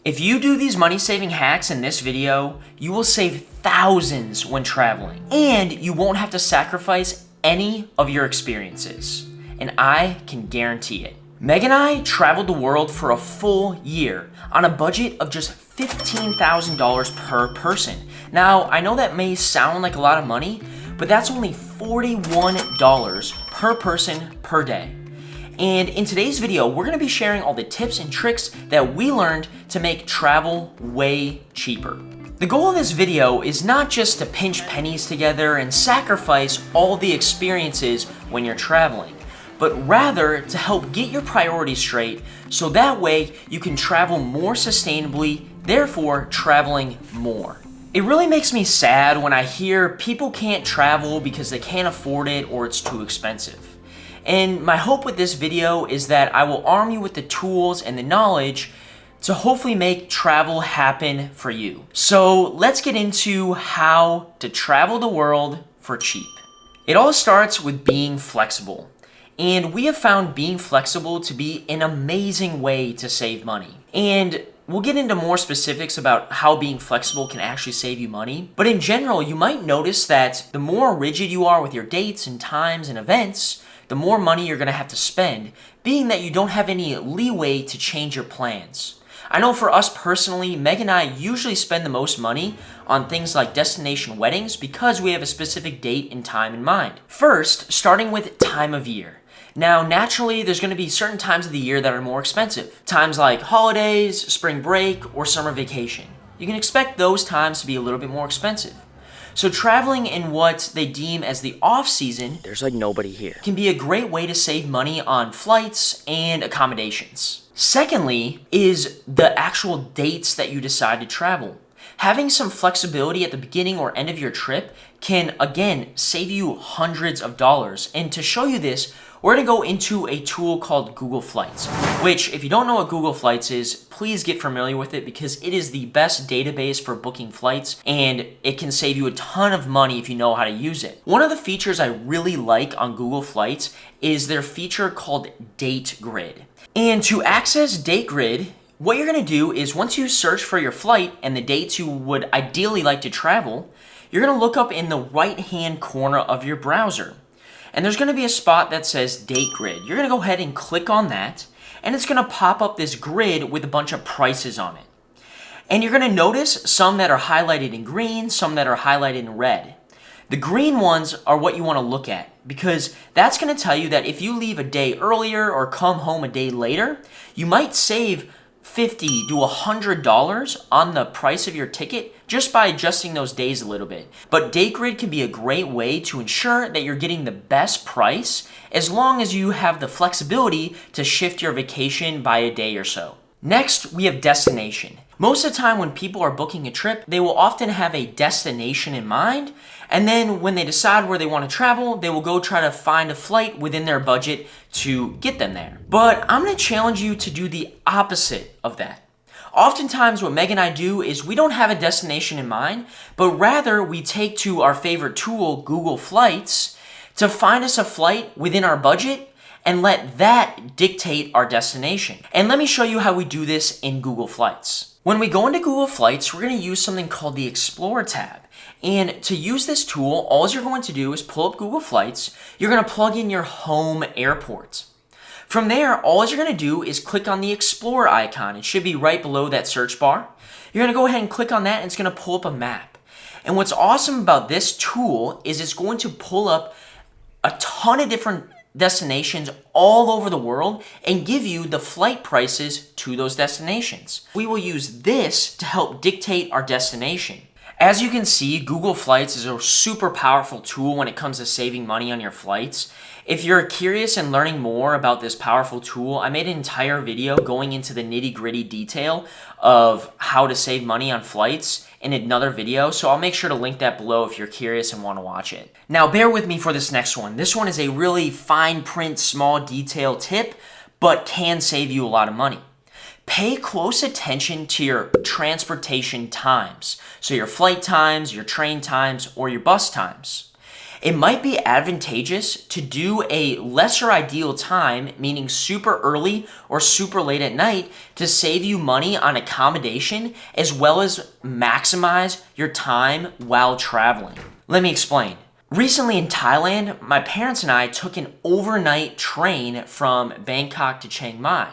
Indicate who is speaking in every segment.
Speaker 1: If you do these money-saving hacks in this video, you will save thousands when traveling, and you won't have to sacrifice any of your experiences, and I can guarantee it. Meg and I traveled the world for a full year on a budget of just $15,000 per person. Now, I know that may sound like a lot of money, but that's only $41 per person per day. And in today's video, we're gonna be sharing all the tips and tricks that we learned to make travel way cheaper. The goal of this video is not just to pinch pennies together and sacrifice all the experiences when you're traveling, but rather to help get your priorities straight so that way you can travel more sustainably, therefore traveling more. It really makes me sad when I hear people can't travel because they can't afford it or it's too expensive. And my hope with this video is that I will arm you with the tools and the knowledge to hopefully make travel happen for you. So let's get into how to travel the world for cheap. It all starts with being flexible. And we have found being flexible to be an amazing way to save money. And we'll get into more specifics about how being flexible can actually save you money. But in general, you might notice that the more rigid you are with your dates and times and events, the more money you're gonna have to spend, being that you don't have any leeway to change your plans. I know for us personally, Meg and I usually spend the most money on things like destination weddings because we have a specific date and time in mind. First, starting with time of year. Now, naturally, there's gonna be certain times of the year that are more expensive. Times like holidays, spring break, or summer vacation. You can expect those times to be a little bit more expensive. So traveling in what they deem as the off-season, there's like nobody here, can be a great way to save money on flights and accommodations. Secondly is the actual dates that you decide to travel. Having some flexibility at the beginning or end of your trip can, again, save you hundreds of dollars. And to show you this, we're gonna go into a tool called Google Flights, which if you don't know what Google Flights is, please get familiar with it because it is the best database for booking flights and it can save you a ton of money if you know how to use it. One of the features I really like on Google Flights is their feature called Date Grid. And to access Date Grid, what you're gonna do is once you search for your flight and the dates you would ideally like to travel, you're gonna look up in the right-hand corner of your browser. And there's gonna be a spot that says Date Grid. You're gonna go ahead and click on that, and it's gonna pop up this grid with a bunch of prices on it. And you're gonna notice some that are highlighted in green, some that are highlighted in red. The green ones are what you wanna look at because that's gonna tell you that if you leave a day earlier or come home a day later, you might save $50 to $100 on the price of your ticket just by adjusting those days a little bit. But Date Grid can be a great way to ensure that you're getting the best price as long as you have the flexibility to shift your vacation by a day or so. Next, we have destination. Most of the time when people are booking a trip, they will often have a destination in mind, and then when they decide where they want to travel, they will go try to find a flight within their budget to get them there. But I'm going to challenge you to do the opposite of that. Oftentimes what Meg and I do is we don't have a destination in mind, but rather we take to our favorite tool, Google Flights, to find us a flight within our budget and let that dictate our destination. And let me show you how we do this in Google Flights. When we go into Google Flights, we're gonna use something called the Explore tab. And to use this tool, all you're going to do is pull up Google Flights, you're gonna plug in your home airport. From there, all you're gonna do is click on the Explore icon. It should be right below that search bar. You're gonna go ahead and click on that and it's gonna pull up a map. And what's awesome about this tool is it's going to pull up a ton of different destinations all over the world and give you the flight prices to those destinations. We will use this to help dictate our destination. As you can see, Google Flights is a super powerful tool when it comes to saving money on your flights. If you're curious and learning more about this powerful tool, I made an entire video going into the nitty-gritty detail of how to save money on flights in another video, so I'll make sure to link that below if you're curious and want to watch it. Now, bear with me for this next one. This one is a really fine print, small detail tip, but can save you a lot of money. Pay close attention to your transportation times. So your flight times, your train times, or your bus times. It might be advantageous to do a lesser ideal time, meaning super early or super late at night, to save you money on accommodation as well as maximize your time while traveling. Let me explain. Recently in Thailand, my parents and I took an overnight train from Bangkok to Chiang Mai.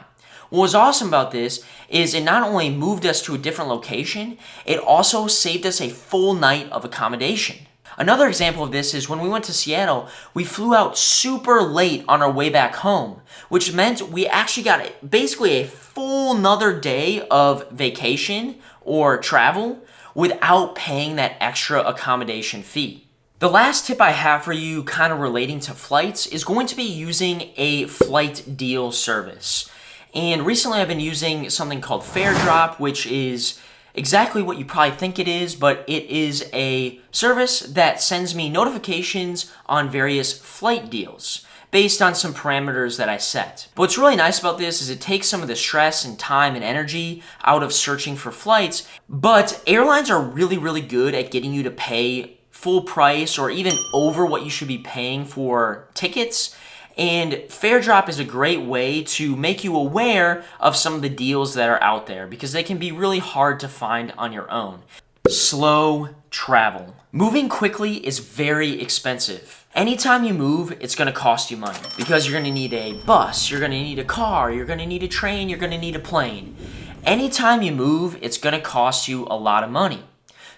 Speaker 1: What was awesome about this is it not only moved us to a different location, it also saved us a full night of accommodation. Another example of this is when we went to Seattle, we flew out super late on our way back home, which meant we actually got basically a full another day of vacation or travel without paying that extra accommodation fee. The last tip I have for you kind of relating to flights is going to be using a flight deal service. And recently I've been using something called FareDrop, which is exactly what you probably think it is, but it is a service that sends me notifications on various flight deals based on some parameters that I set. But what's really nice about this is it takes some of the stress and time and energy out of searching for flights, but airlines are really good at getting you to pay full price or even over what you should be paying for tickets. And FareDrop is a great way to make you aware of some of the deals that are out there because they can be really hard to find on your own. Slow travel. Moving quickly is very expensive. Anytime you move, it's going to cost you money because you're going to need a bus, you're going to need a car, you're going to need a train, you're going to need a plane. Anytime you move, it's going to cost you a lot of money.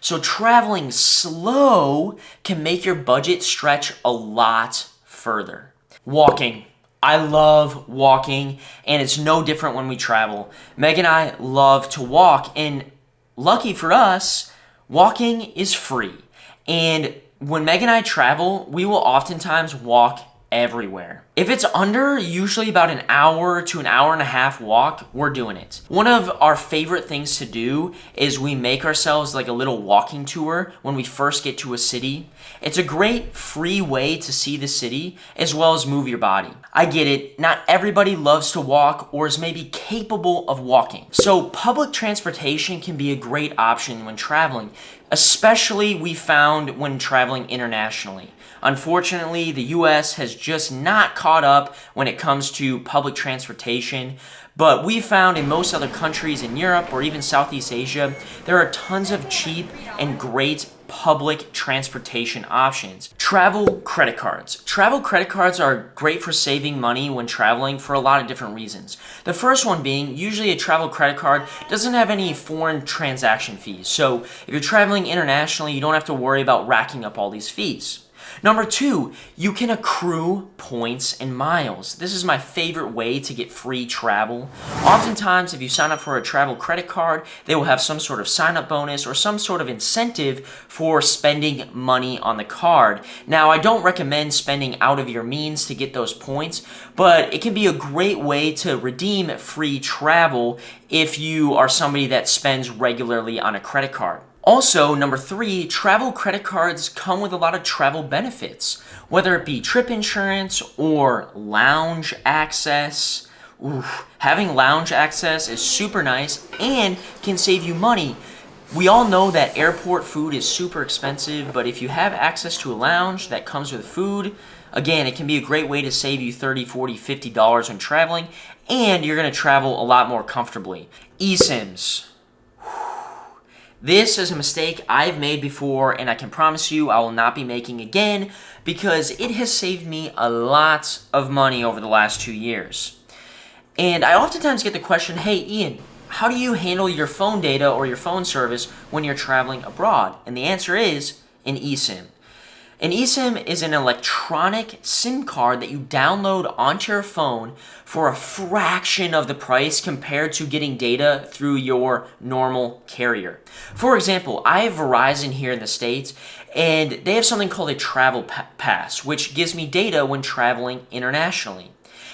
Speaker 1: So traveling slow can make your budget stretch a lot further. Walking. I love walking, and it's no different when we travel. Meg and I love to walk, and lucky for us, walking is free. And when Meg and I travel, we will oftentimes walk everywhere. If it's under usually about an hour to an hour and a half walk, we're doing it. One of our favorite things to do is we make ourselves like a little walking tour when we first get to a city. It's a great free way to see the city as well as move your body. I get it, not everybody loves to walk or is maybe capable of walking. So public transportation can be a great option when traveling, especially we found when traveling internationally. Unfortunately, the US has just not caught up when it comes to public transportation, but we found in most other countries in Europe or even Southeast Asia, there are tons of cheap and great public transportation options. Travel credit cards. Travel credit cards are great for saving money when traveling for a lot of different reasons. The first one being, usually a travel credit card doesn't have any foreign transaction fees. So if you're traveling internationally, you don't have to worry about racking up all these fees. Number two, you can accrue points and miles. This is my favorite way to get free travel. Oftentimes, if you sign up for a travel credit card, they will have some sort of sign-up bonus or some sort of incentive for spending money on the card. Now, I don't recommend spending out of your means to get those points, but it can be a great way to redeem free travel if you are somebody that spends regularly on a credit card. Also, number three, travel credit cards come with a lot of travel benefits, whether it be trip insurance or lounge access. Having lounge access is super nice and can save you money. We all know that airport food is super expensive, but if you have access to a lounge that comes with food, again, it can be a great way to save you $30, $40, $50 when traveling, and you're going to travel a lot more comfortably. eSIMs. This is a mistake I've made before, and I can promise you I will not be making again because it has saved me a lot of money over the last 2 years. And I oftentimes get the question, hey Ian, how do you handle your phone data or your phone service when you're traveling abroad? And the answer is an eSIM. An eSIM is an electronic SIM card that you download onto your phone for a fraction of the price compared to getting data through your normal carrier. For example, I have Verizon here in the States, and they have something called a travel pass, which gives me data when traveling internationally.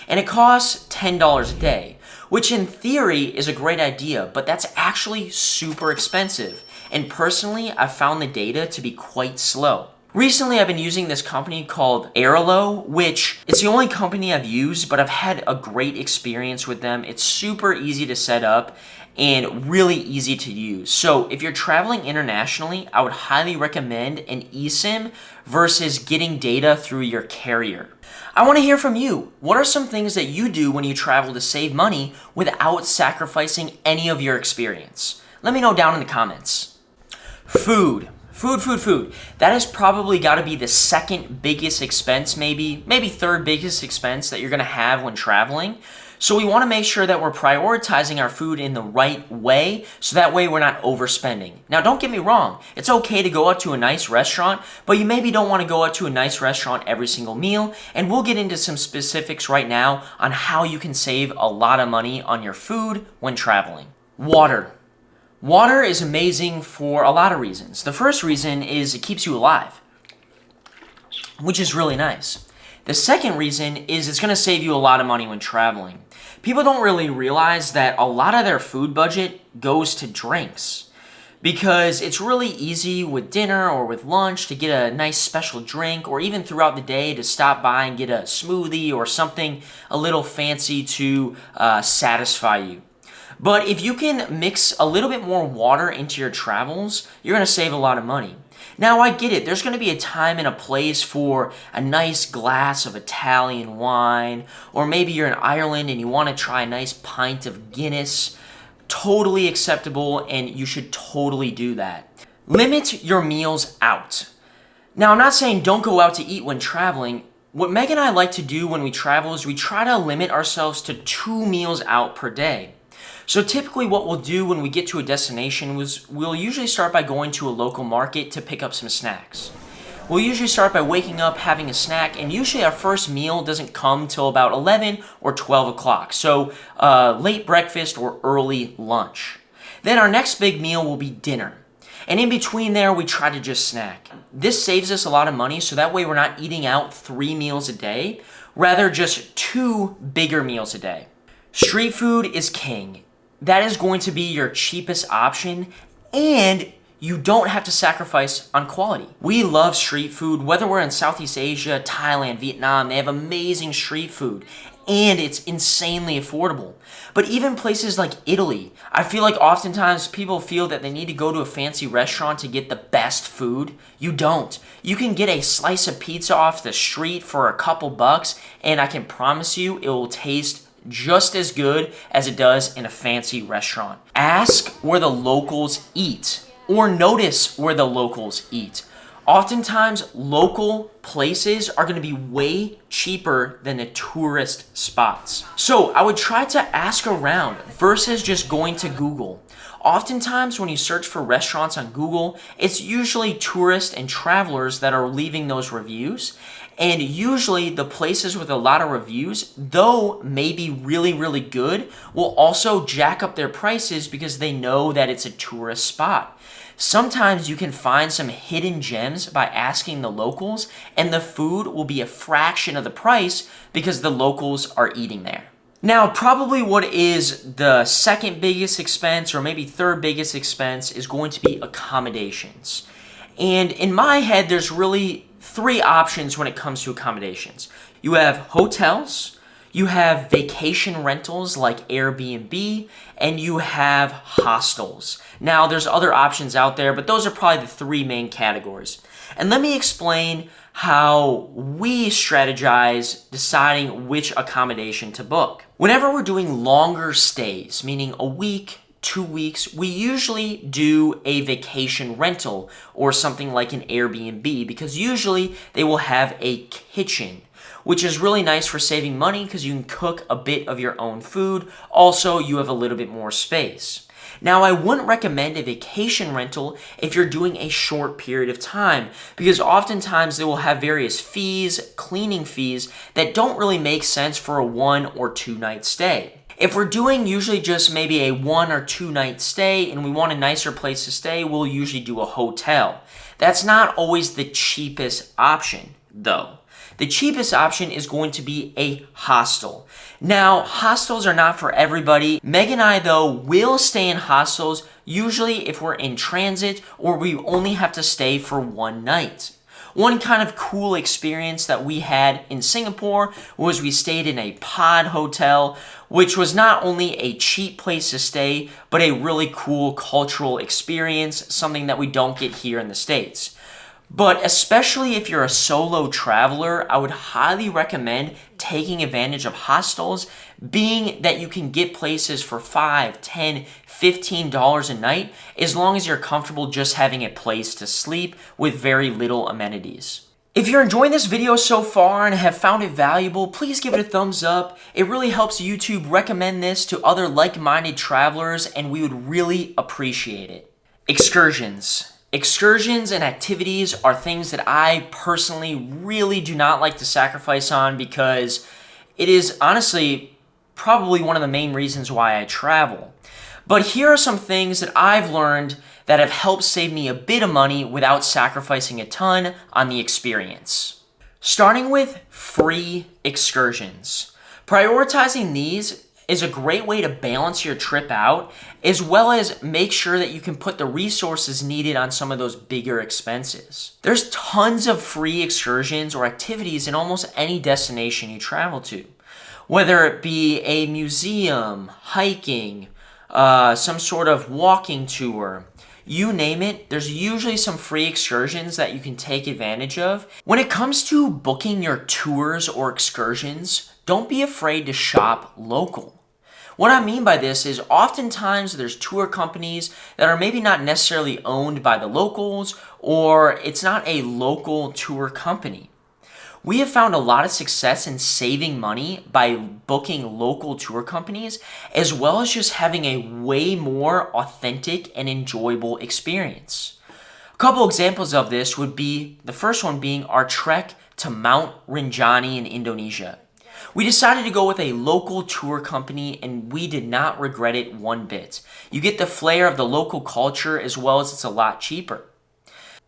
Speaker 1: And it costs $10 a day, which in theory is a great idea, but that's actually super expensive. And personally, I've found the data to be quite slow. Recently, I've been using this company called Airlo, which it's the only company I've used, but I've had a great experience with them. It's super easy to set up, and really easy to use. So if you're traveling internationally, I would highly recommend an eSIM versus getting data through your carrier. I want to hear from you. What are some things that you do when you travel to save money without sacrificing any of your experience? Let me know down in the comments. Food. Food. That has probably got to be the second biggest expense, maybe third biggest expense that you're going to have when traveling. So we want to make sure that we're prioritizing our food in the right way, so that way we're not overspending. Now, don't get me wrong. It's okay to go out to a nice restaurant, but you maybe don't want to go out to a nice restaurant every single meal. And we'll get into some specifics right now on how you can save a lot of money on your food when traveling. Water. Water is amazing for a lot of reasons. The first reason is it keeps you alive, which is really nice. The second reason is it's going to save you a lot of money when traveling. People don't really realize that a lot of their food budget goes to drinks, because it's really easy with dinner or with lunch to get a nice special drink, or even throughout the day to stop by and get a smoothie or something a little fancy to satisfy you. But if you can mix a little bit more water into your travels, you're going to save a lot of money. Now, I get it. There's going to be a time and a place for a nice glass of Italian wine, or maybe you're in Ireland and you want to try a nice pint of Guinness. Totally acceptable, and you should totally do that. Limit your meals out. Now, I'm not saying don't go out to eat when traveling. What Meg and I like to do when we travel is we try to limit ourselves to 2 meals out per day. So typically what we'll do when we get to a destination is we'll usually start by going to a local market to pick up some snacks. We'll usually start by waking up, having a snack, and usually our first meal doesn't come till about 11 or 12 o'clock. So late breakfast or early lunch. Then our next big meal will be dinner. And in between there, we try to just snack. This saves us a lot of money, so that way we're not eating out 3 meals a day, rather just 2 bigger meals a day. Street food is king. That is going to be your cheapest option, and you don't have to sacrifice on quality. We love street food, whether we're in Southeast Asia, Thailand, Vietnam. They have amazing street food, and it's insanely affordable. But even places like Italy, I feel like oftentimes people feel that they need to go to a fancy restaurant to get the best food. You don't. You can get a slice of pizza off the street for a couple bucks, and I can promise you it will taste just as good as it does in a fancy restaurant. Ask where the locals eat, or notice where the locals eat. Oftentimes, local places are going to be way cheaper than the tourist spots. So I would try to ask around versus just going to Google. Oftentimes, when you search for restaurants on Google, it's usually tourists and travelers that are leaving those reviews. And usually the places with a lot of reviews, though maybe really, really good, will also jack up their prices because they know that it's a tourist spot. Sometimes you can find some hidden gems by asking the locals, and the food will be a fraction of the price because the locals are eating there. Now, probably what is the second biggest expense, or maybe third biggest expense, is going to be accommodations. And in my head, there's really 3 options when it comes to accommodations. You have hotels, you have vacation rentals like Airbnb, and you have hostels. Now, there's other options out there, but those are probably the 3 main categories. And let me explain how we strategize deciding which accommodation to book. Whenever we're doing longer stays, meaning a week, 2 weeks, we usually do a vacation rental or something like an Airbnb, because usually they will have a kitchen, which is really nice for saving money because you can cook a bit of your own food. Also, you have a little bit more space. Now, I wouldn't recommend a vacation rental if you're doing a short period of time, because oftentimes they will have various fees, cleaning fees, that don't really make sense for a 1 or 2 night stay. If we're doing usually just maybe a 1 or 2 night stay and we want a nicer place to stay, we'll usually do a hotel. That's not always the cheapest option, though. The cheapest option is going to be a hostel. Now, hostels are not for everybody. Meg and I, though, will stay in hostels, usually if we're in transit or we only have to stay for 1 night. One kind of cool experience that we had in Singapore was we stayed in a pod hotel, which was not only a cheap place to stay, but a really cool cultural experience, something that we don't get here in the States. But especially if you're a solo traveler, I would highly recommend taking advantage of hostels, being that you can get places for $5, $10, $15 a night, as long as you're comfortable just having a place to sleep with very little amenities. If you're enjoying this video so far and have found it valuable, please give it a thumbs up. It really helps YouTube recommend this to other like-minded travelers, and we would really appreciate it. Excursions. Excursions and activities are things that I personally really do not like to sacrifice on because it is honestly probably one of the main reasons why I travel. But here are some things that I've learned that have helped save me a bit of money without sacrificing a ton on the experience. Starting with free excursions. Prioritizing these is a great way to balance your trip out, as well as make sure that you can put the resources needed on some of those bigger expenses. There's tons of free excursions or activities in almost any destination you travel to. Whether it be a museum, hiking, some sort of walking tour, you name it, there's usually some free excursions that you can take advantage of. When it comes to booking your tours or excursions, don't be afraid to shop local. What I mean by this is oftentimes there's tour companies that are maybe not necessarily owned by the locals, or it's not a local tour company. We have found a lot of success in saving money by booking local tour companies, as well as just having a way more authentic and enjoyable experience. A couple examples of this would be, the first one being our trek to Mount Rinjani in Indonesia. We decided to go with a local tour company, and we did not regret it one bit. You get the flair of the local culture, as well as it's a lot cheaper.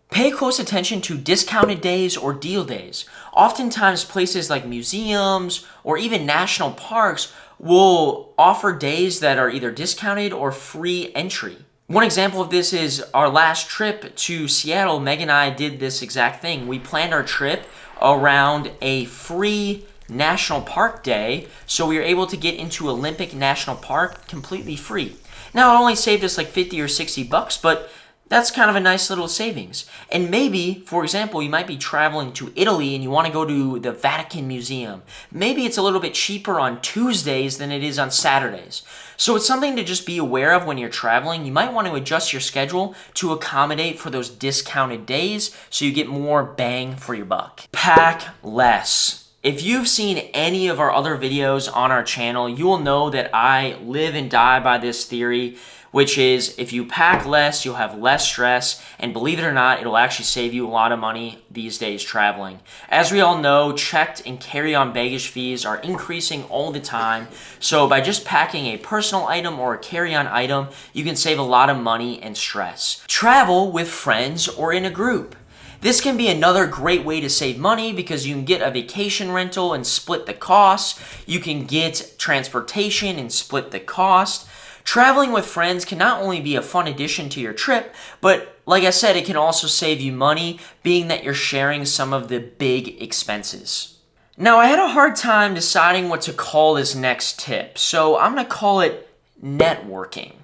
Speaker 1: Pay close attention to discounted days or deal days. Oftentimes places like museums or even national parks will offer days that are either discounted or free entry. One example of this is our last trip to Seattle. Meg and I did this exact thing. We planned our trip around a free National Park Day, so we were able to get into Olympic National Park completely free. Now, it only saved us like 50 or 60 bucks, but that's kind of a nice little savings. And maybe, for example, you might be traveling to Italy and you want to go to the Vatican Museum. Maybe it's a little bit cheaper on Tuesdays than it is on Saturdays. So it's something to just be aware of when you're traveling. You might want to adjust your schedule to accommodate for those discounted days so you get more bang for your buck. Pack less. If you've seen any of our other videos on our channel, you will know that I live and die by this theory, which is if you pack less, you'll have less stress, and believe it or not, it'll actually save you a lot of money these days traveling. As we all know, checked and carry-on baggage fees are increasing all the time, so by just packing a personal item or a carry-on item, you can save a lot of money and stress. Travel with friends or in a group. This can be another great way to save money because you can get a vacation rental and split the cost. You can get transportation and split the cost. Traveling with friends can not only be a fun addition to your trip, but like I said, it can also save you money, being that you're sharing some of the big expenses. Now, I had a hard time deciding what to call this next tip, so I'm going to call it networking.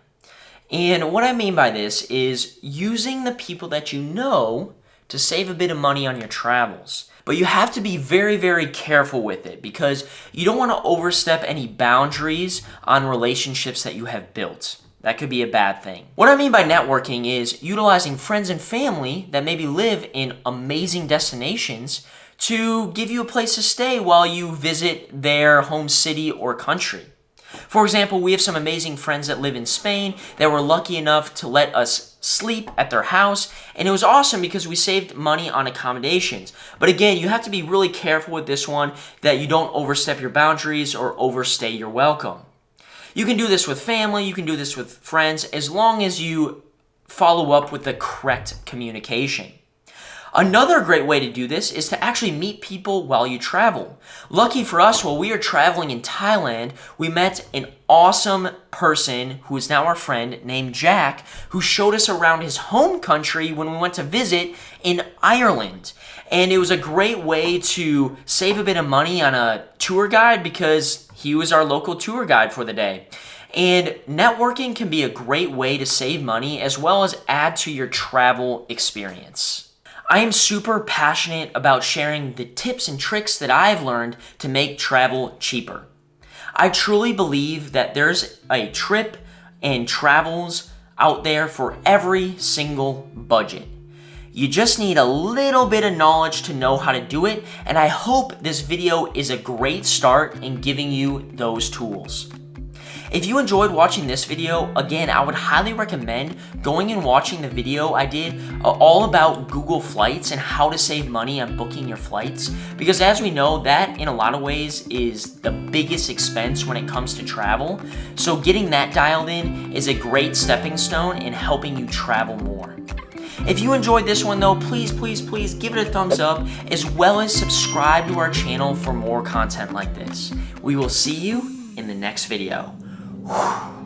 Speaker 1: And what I mean by this is using the people that you know to save a bit of money on your travels. But you have to be very, very careful with it because you don't want to overstep any boundaries on relationships that you have built. That could be a bad thing. What I mean by networking is utilizing friends and family that maybe live in amazing destinations to give you a place to stay while you visit their home city or country. For example, we have some amazing friends that live in Spain that were lucky enough to let us sleep at their house, and it was awesome because we saved money on accommodations. But again, you have to be really careful with this one that you don't overstep your boundaries or overstay your welcome. You can do this with family, you can do this with friends, as long as you follow up with the correct communication. Another great way to do this is to actually meet people while you travel. Lucky for us, while we were traveling in Thailand, we met an awesome person who is now our friend named Jack, who showed us around his home country when we went to visit in Ireland. And it was a great way to save a bit of money on a tour guide because he was our local tour guide for the day. And networking can be a great way to save money as well as add to your travel experience. I am super passionate about sharing the tips and tricks that I've learned to make travel cheaper. I truly believe that there's a trip and travels out there for every single budget. You just need a little bit of knowledge to know how to do it, and I hope this video is a great start in giving you those tools. If you enjoyed watching this video, again, I would highly recommend going and watching the video I did all about Google Flights and how to save money on booking your flights. Because as we know, that in a lot of ways is the biggest expense when it comes to travel. So getting that dialed in is a great stepping stone in helping you travel more. If you enjoyed this one though, please give it a thumbs up as well as subscribe to our channel for more content like this. We will see you in the next video. Whew.